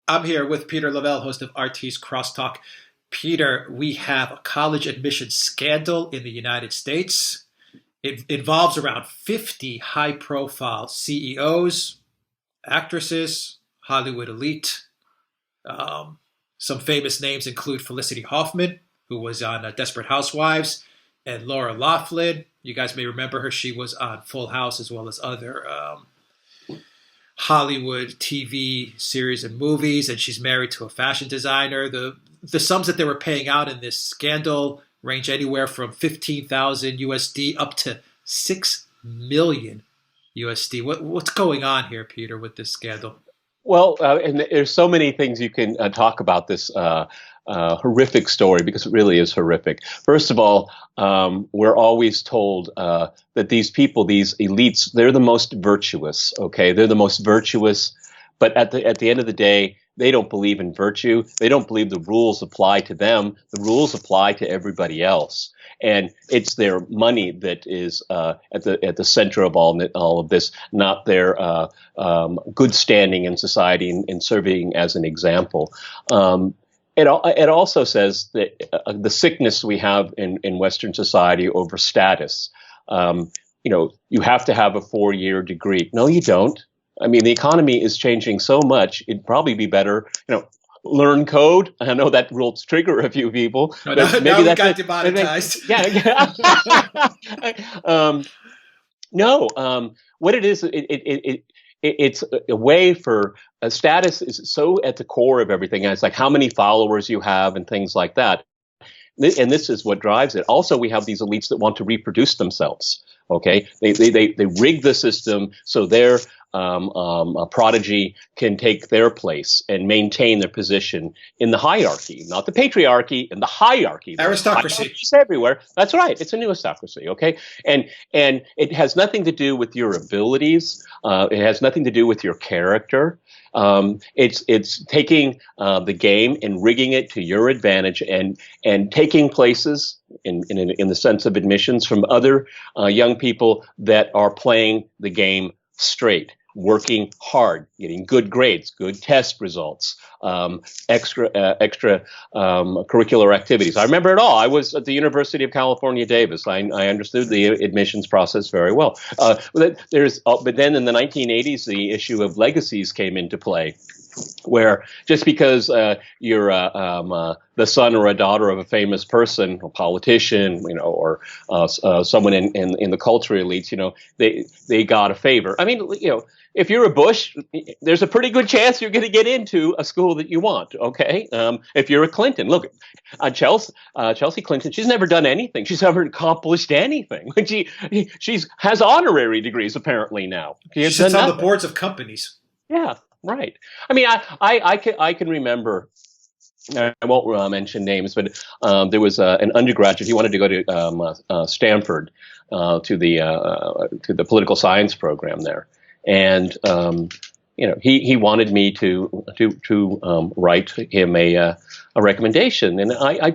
I'm here with Peter Lavelle, host of RT's CrossTalk. Peter, we have a college admission scandal in the United States. It involves around 50 high-profile CEOs, actresses, Hollywood elite. Some famous names include Felicity Huffman, who was on Desperate Housewives, and Laura Loughlin. You guys may remember her. She was on Full House as well as other Hollywood TV series and movies, and she's married to a fashion designer. The sums that they were paying out in this scandal range anywhere from 15,000 USD up to 6 million USD. What's going on here, Peter, with this scandal? Well, and there's so many things you can talk about this horrific story, because it really is horrific. First of all, we're always told that these people, these elites, they're the most virtuous. Okay, they're the most virtuous, but at the end of the day, they don't believe in virtue. They don't believe the rules apply to them. The rules apply to everybody else. And it's their money that is at the center of all of this, not their good standing in society and serving as an example. It also says that the sickness we have in Western society over status. You have to have a 4-year degree. No, you don't. I mean, the economy is changing so much. It'd probably be better, learn code. I know that will trigger a few people. No, maybe that got demonetized. Yeah. What it is, it's a way for status is so at the core of everything. And it's like how many followers you have and things like that. And this is what drives it. Also, we have these elites that want to reproduce themselves. Okay, they rig the system so their prodigy can take their place and maintain their position in the hierarchy, not the patriarchy, in the hierarchy. Aristocracy. It's everywhere. That's right. It's a new aristocracy. Okay, and it has nothing to do with your abilities. It has nothing to do with your character. It's taking the game and rigging it to your advantage and taking places in the sense of admissions from other young people that are playing the game straight, working hard, getting good grades, good test results, extra curricular activities. I remember it all. I was at the University of California, Davis. I understood the admissions process very well. But then in the 1980s, the issue of legacies came into play, where just because you're the son or a daughter of a famous person, a politician, or someone in the cultural elites, they got a favor. I mean, if you're a Bush, there's a pretty good chance you're going to get into a school that you want. Okay, if you're a Clinton, look, Chelsea Clinton, she's never done anything. She's never accomplished anything. She has honorary degrees apparently now. She sits on the boards of companies. Yeah. Right. I mean, I can remember. I won't mention names, but there was an undergraduate. He wanted to go to Stanford to the political science program there, and he wanted me to write him a recommendation, and I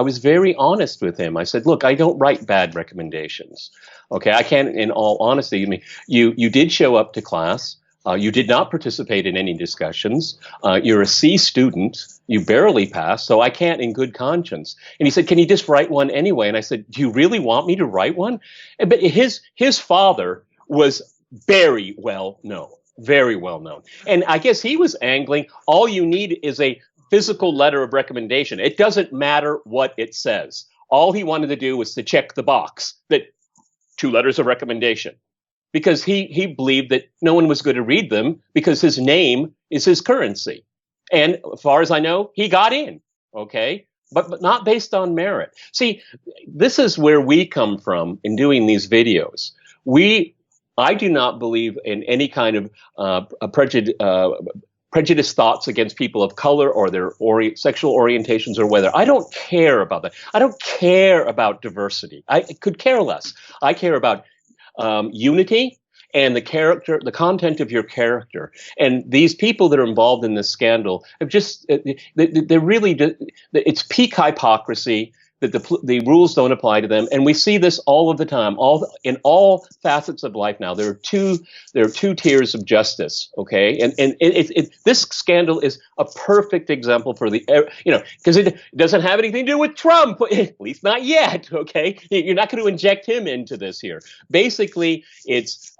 was very honest with him. I said, look, I don't write bad recommendations. Okay, I can't. In all honesty, I mean, you did show up to class. You did not participate in any discussions. You're a C student. You barely passed, so I can't in good conscience. And he said, can you just write one anyway? And I said, do you really want me to write one? But his father was very well known. And I guess he was angling, all you need is a physical letter of recommendation. It doesn't matter what it says. All he wanted to do was to check the box that 2 letters of recommendation. Because he believed that no one was going to read them because his name is his currency. And as far as I know, he got in, okay? But not based on merit. See, this is where we come from in doing these videos. I do not believe in any kind of prejudice thoughts against people of color or their sexual orientations or whether. I don't care about that. I don't care about diversity. I could care less. I care about unity and the content of your character. And these people that are involved in this scandal have they're really, it's peak hypocrisy. that the rules don't apply to them, and we see this all of the time, in all facets of life now. There are two tiers of justice, okay, and this scandal is a perfect example for because it doesn't have anything to do with Trump, at least not yet, okay. You're not going to inject him into this here. Basically, it's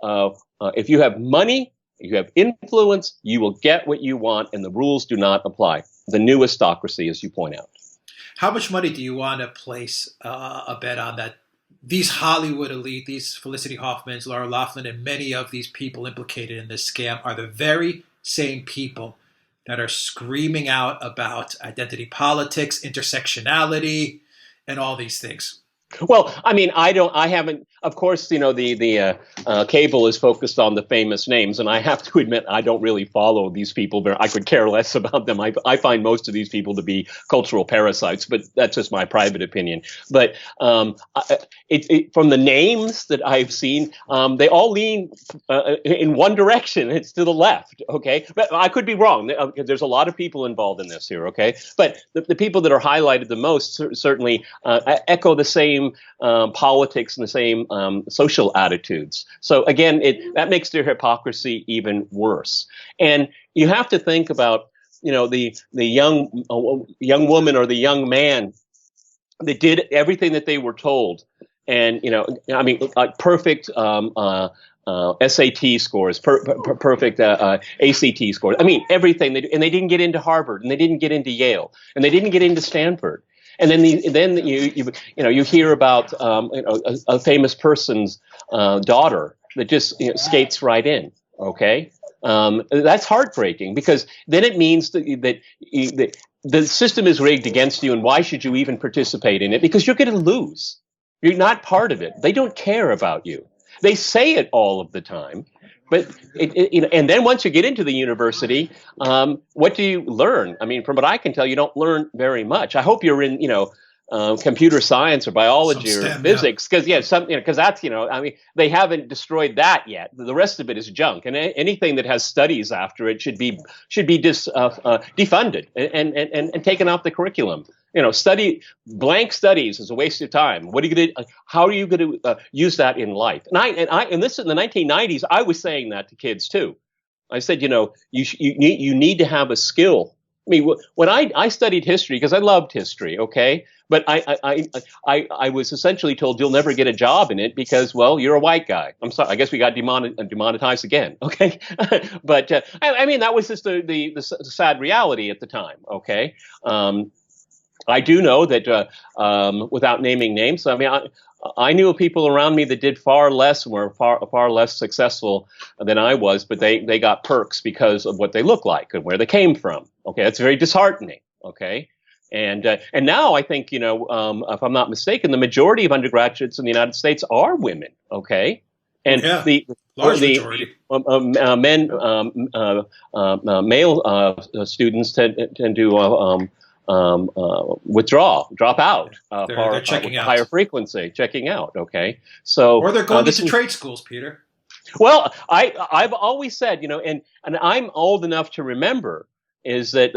if you have money, you have influence, you will get what you want, and the rules do not apply. The new aristocracy, as you point out. How much money do you want to place a bet on that these Hollywood elite, these Felicity Huffmans, Laura Loughlin, and many of these people implicated in this scam are the very same people that are screaming out about identity politics, intersectionality, and all these things? Well, I mean, I haven't, of course, the cable is focused on the famous names, and I have to admit, I don't really follow these people. I could care less about them. I find most of these people to be cultural parasites, but that's just my private opinion. But from the names that I've seen, they all lean in one direction. It's to the left, okay? But I could be wrong. There's a lot of people involved in this here, okay? But the people that are highlighted the most certainly echo the same politics and the same social attitudes. So again, that makes their hypocrisy even worse. And you have to think about, the young woman or the young man that did everything that they were told, and perfect SAT scores, perfect ACT scores. I mean, everything and they didn't get into Harvard, and they didn't get into Yale, and they didn't get into Stanford. And then you hear about a famous person's daughter that just skates right in. Okay, that's heartbreaking, because then it means that the system is rigged against you, and why should you even participate in it? Because you're going to lose. You're not part of it. They don't care about you. They say it all of the time. But and then once you get into the university, what do you learn? I mean, from what I can tell, you don't learn very much. I hope you're in, computer science or biology or physics, because that's, I mean, they haven't destroyed that yet. The rest of it is junk, and anything that has studies after it should be defunded and taken off the curriculum. Blank studies is a waste of time. How are you going to use that in life? And this in the 1990s, I was saying that to kids too. I said, you need to have a skill. I mean, when I studied history, because I loved history, okay, but I was essentially told you'll never get a job in it because, well, you're a white guy. I'm sorry, I guess we got demonetized again, okay? But I mean, that was just the sad reality at the time, okay? I do know that, without naming names, I mean, I knew people around me that did far less and were far less successful than I was, but they got perks because of what they look like and where they came from. Okay, that's very disheartening. Okay, and now I think if I'm not mistaken, the majority of undergraduates in the United States are women. Okay, and the majority. Male students tend to drop out, they're checking out. Higher frequency, checking out. Okay, so or they're going into trade schools, Peter. Well, I've always said, and I'm old enough to remember, is that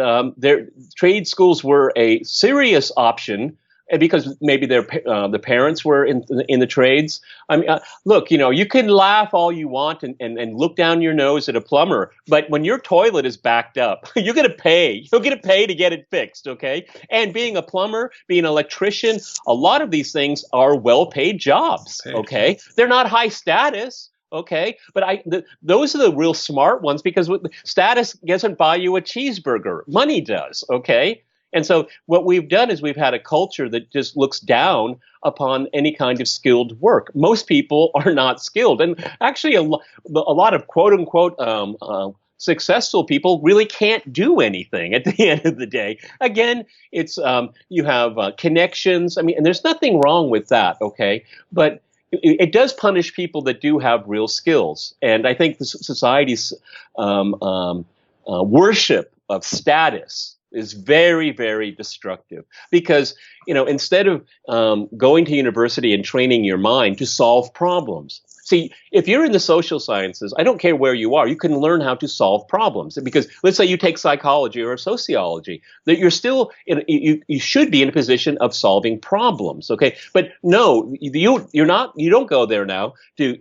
trade schools were a serious option. And because maybe the parents were in the trades. I mean, look, you can laugh all you want and look down your nose at a plumber, but when your toilet is backed up, you're going to pay. You're going to pay to get it fixed, okay? And being a plumber, being an electrician, a lot of these things are well-paid jobs, okay? They're not high status. Okay, but those are the real smart ones, because status doesn't buy you a cheeseburger. Money does, okay? And so what we've done is we've had a culture that just looks down upon any kind of skilled work. Most people are not skilled. And actually, a lot of quote-unquote successful people really can't do anything at the end of the day. Again, it's you have connections. I mean, and there's nothing wrong with that, okay? But it does punish people that do have real skills. And I think the society's worship of status is very, very destructive, because, instead of going to university and training your mind to solve problems, See, if you're in the social sciences, I don't care where you are, you can learn how to solve problems. Because let's say you take psychology or sociology, that you're still you should be in a position of solving problems. Okay, but no, you don't go there now to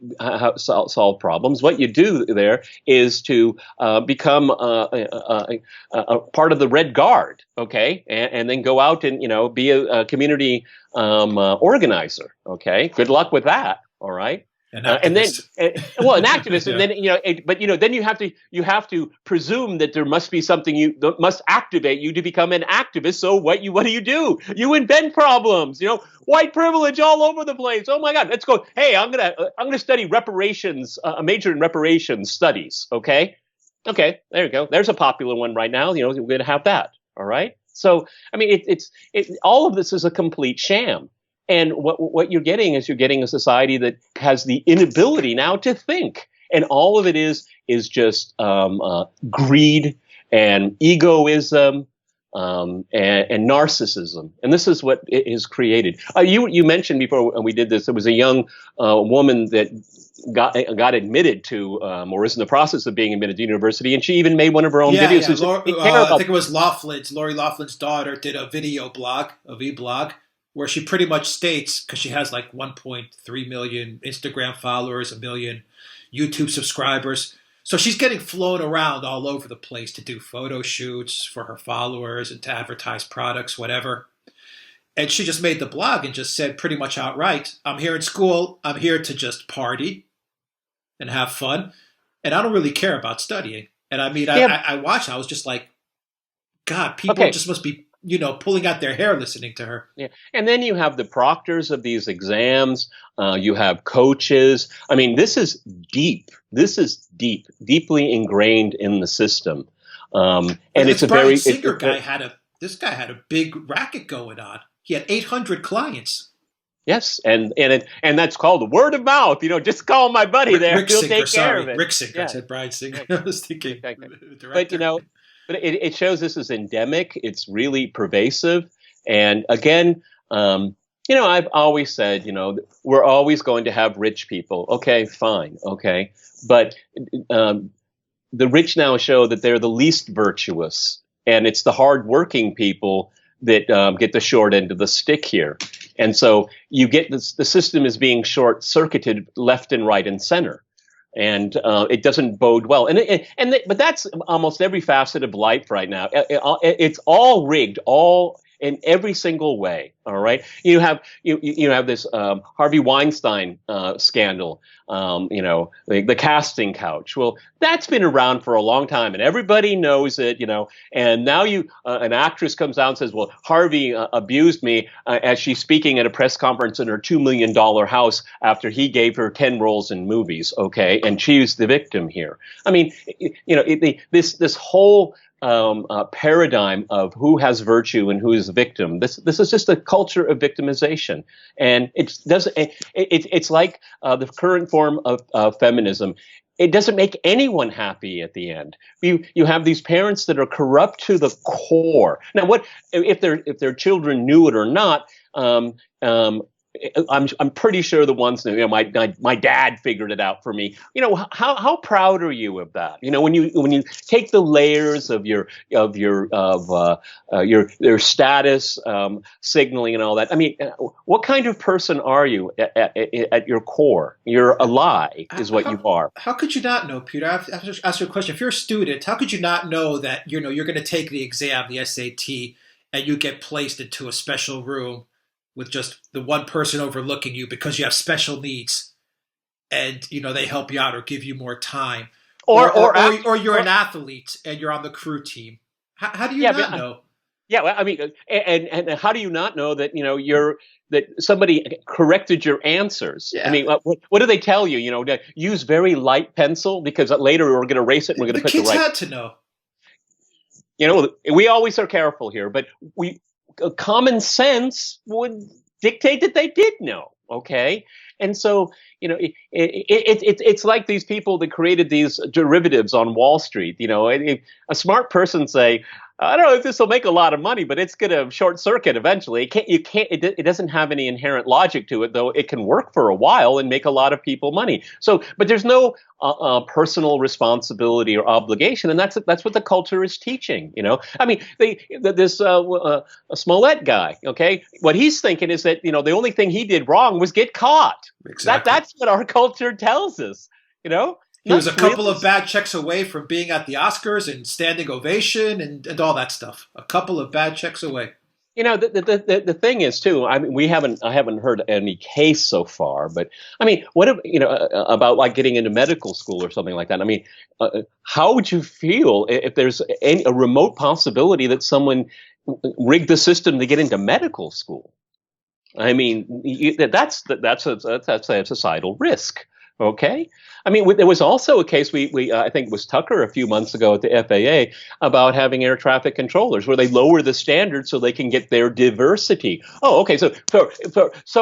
solve problems. What you do there is to become a part of the Red Guard. Okay, and then go out and be a community organizer. Okay, good luck with that. All right. And then, an activist, yeah. And then then you have to presume that there must be something that must activate you to become an activist. So what do? You invent problems. White privilege all over the place. Oh my God, let's go. Hey, I'm gonna study reparations, a major in reparations studies. Okay, there you go. There's a popular one right now. We're gonna have that. All right. So I mean, all of this is a complete sham. And what you're getting is a society that has the inability now to think, and all of it is just greed and egoism and narcissism, and this is what it is created. You mentioned before we did this, there was a young woman that got admitted to, or was in the process of being admitted to university, and she even made one of her own videos. Yeah. I think it was Lori Loughlin's daughter did a video blog, a vlog, where she pretty much states, because she has like 1.3 million Instagram followers, 1 million YouTube subscribers. So she's getting flown around all over the place to do photo shoots for her followers and to advertise products, whatever. And she just made the blog and just said pretty much outright, I'm here in school, I'm here to just party and have fun, and I don't really care about studying. And I mean, I watched, I was just like, God, people just must be pulling out their hair listening to her. Yeah. And then you have the proctors of these exams. You have coaches. I mean, this is deep. Deeply ingrained in the system. And it's a Brian Singer guy this guy had a big racket going on. He had 800 clients. Yes, and that's called word of mouth. Just call my buddy there. He'll take care of it. Rick Singer. Yeah. I said Brian Singer. I was thinking. But it shows this is endemic. It's really pervasive. And again, I've always said, we're always going to have rich people. Okay, fine. Okay. But the rich now show that they're the least virtuous. And it's the hardworking people that get the short end of the stick here. And so you get this, the system is being short-circuited left and right and center. And it doesn't bode well. But that's almost every facet of life right now. It's all rigged, all in every single way. All right. You have this Harvey Weinstein scandal. The casting couch. Well, that's been around for a long time, and everybody knows it. And now an actress comes out and says, "Well, Harvey abused me," as she's speaking at a press conference in her $2 million house after he gave her 10 roles in movies. Okay, and she's the victim here. I mean, this whole paradigm of who has virtue and who is the victim. This is just a culture of victimization, and it's like the current form of feminism. It doesn't make anyone happy at the end. You have these parents that are corrupt to the core. Now, what if their children knew it or not? I'm pretty sure the ones that my dad figured it out for me. How proud are you of that? When you take the layers of your status signaling and all that. I mean, what kind of person are you at your core? You're a lie, is what you are. How could you not know, Peter? I have to ask you a question. If you're a student, how could you not know that you're going to take the exam, the SAT, and you get placed into a special room with just the one person overlooking you because you have special needs, and they help you out or give you more time, or you're an athlete and you're on the crew team? How do you not know? Yeah, well, I mean, and how do you not know that that somebody corrected your answers? Yeah. I mean, what do they tell you? To use very light pencil because later we're going to erase it and we're going to put the right. The kids had to know. We always are careful here, but common sense would dictate that they did know. Okay. And so, it's like these people that created these derivatives on Wall Street. A smart person say, I don't know if this will make a lot of money, but it's going to short circuit eventually. It doesn't have any inherent logic to it, though it can work for a while and make a lot of people money. So, but there's no personal responsibility or obligation, and that's what the culture is teaching. I mean, this Smollett guy, okay, what he's thinking is that the only thing he did wrong was get caught. Exactly. That's what our culture tells us. He was a couple of bad checks away from being at the Oscars and standing ovation and all that stuff. A couple of bad checks away. The thing is too. I mean, I haven't heard any case so far, but I mean, what if, about like getting into medical school or something like that? I mean, how would you feel if there's a remote possibility that someone rigged the system to get into medical school? I mean, that's a societal risk. Okay. I mean, there was also a case I think it was Tucker a few months ago at the FAA about having air traffic controllers where they lower the standards so they can get their diversity. Oh, okay. So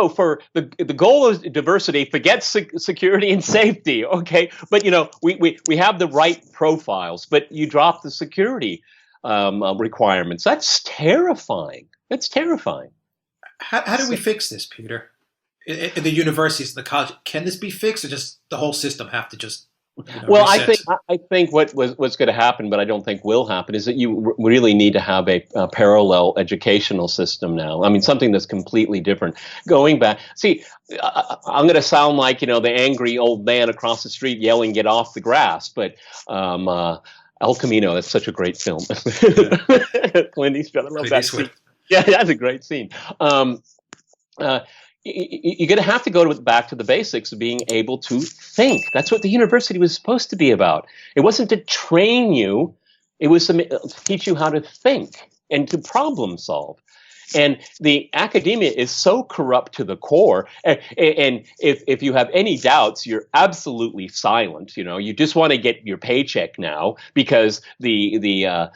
for the goal of diversity, forget security and safety. Okay. But we have the right profiles, but you drop the security requirements. That's terrifying. That's terrifying. How do we fix this, Peter? In the universities and the college, can this be fixed, or just the whole system have to just well, reset? I think what's going to happen, but I don't think will happen, is that you really need to have a parallel educational system now. I mean, something that's completely different. Going back, see, I'm going to sound like the angry old man across the street yelling, "Get off the grass!" But El Camino, that's such a great film. Clint Eastwood, I love that scene. Yeah, that's a great scene. You're going to have to go back to the basics of being able to think. That's what the university was supposed to be about. It wasn't to train you. It was to teach you how to think and to problem solve. And the academia is so corrupt to the core. And if you have any doubts, you're absolutely silent. You just want to get your paycheck now because the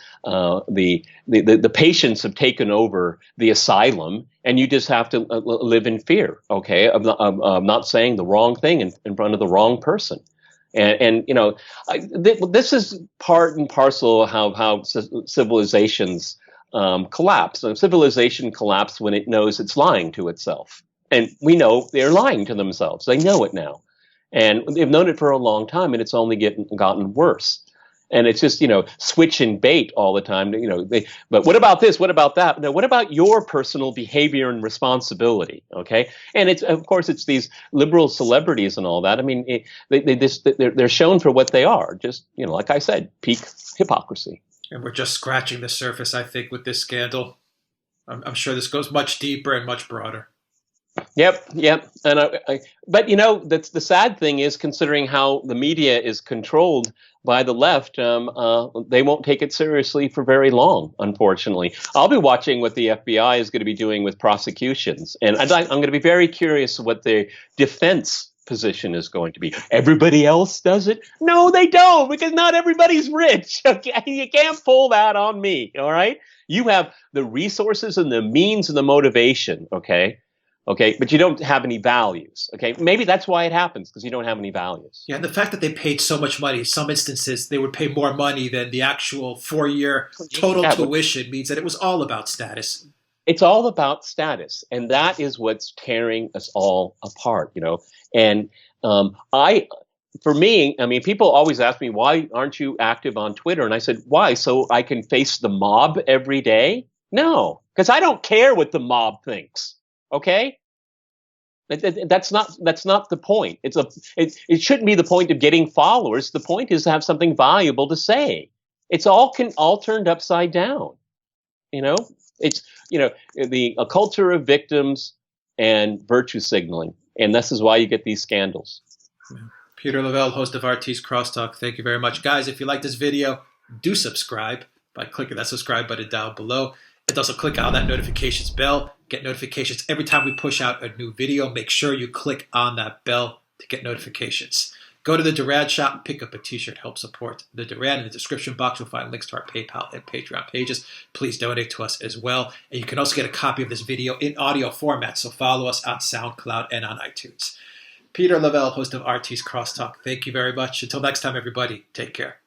patients have taken over the asylum, and you just have to live in fear. Okay, of not saying the wrong thing in front of the wrong person. And this is part and parcel of how civilizations collapse. And civilization collapses when it knows it's lying to itself. And we know they're lying to themselves. They know it now. And they've known it for a long time, and it's only gotten worse. And it's just, switch and bait all the time. But what about this? What about that? No, what about your personal behavior and responsibility? Okay. And of course, it's these liberal celebrities and all that. I mean, they're shown for what they are. Just, like I said, peak hypocrisy. And we're just scratching the surface, I think, with this scandal. I'm sure this goes much deeper and much broader. Yep. And but that's the sad thing is, considering how the media is controlled by the left, they won't take it seriously for very long. Unfortunately, I'll be watching what the FBI is going to be doing with prosecutions, and I'm going to be very curious what the defense position is going to be. Everybody else does it? No, they don't, because not everybody's rich. Okay, you can't pull that on me. All right, you have the resources and the means and the motivation. Okay, but you don't have any values. Okay, maybe that's why it happens, because you don't have any values. Yeah, and the fact that they paid so much money, in some instances they would pay more money than the actual 4-year total tuition, means that it was all about status. It's all about status, and that is what's tearing us all apart, And for me, I mean, people always ask me, why aren't you active on Twitter? And I said, why? So I can face the mob every day? No, because I don't care what the mob thinks. Okay? That's not the point. It shouldn't be the point of getting followers. The point is to have something valuable to say. It's all turned upside down. It's a culture of victims and virtue signaling, and this is why you get these scandals. Peter Lavelle, host of RT's CrossTalk. Thank you very much, guys. If you like this video, do subscribe by clicking that subscribe button down below. And also click on that notifications bell. Get notifications every time we push out a new video. Make sure you click on that bell to get notifications. Go to the Duran shop and pick up a t-shirt. Help support the Duran. In the description box, you'll find links to our PayPal and Patreon pages. Please donate to us as well. And you can also get a copy of this video in audio format. So follow us on SoundCloud and on iTunes. Peter Lavelle, host of RT's Crosstalk. Thank you very much. Until next time, everybody, take care.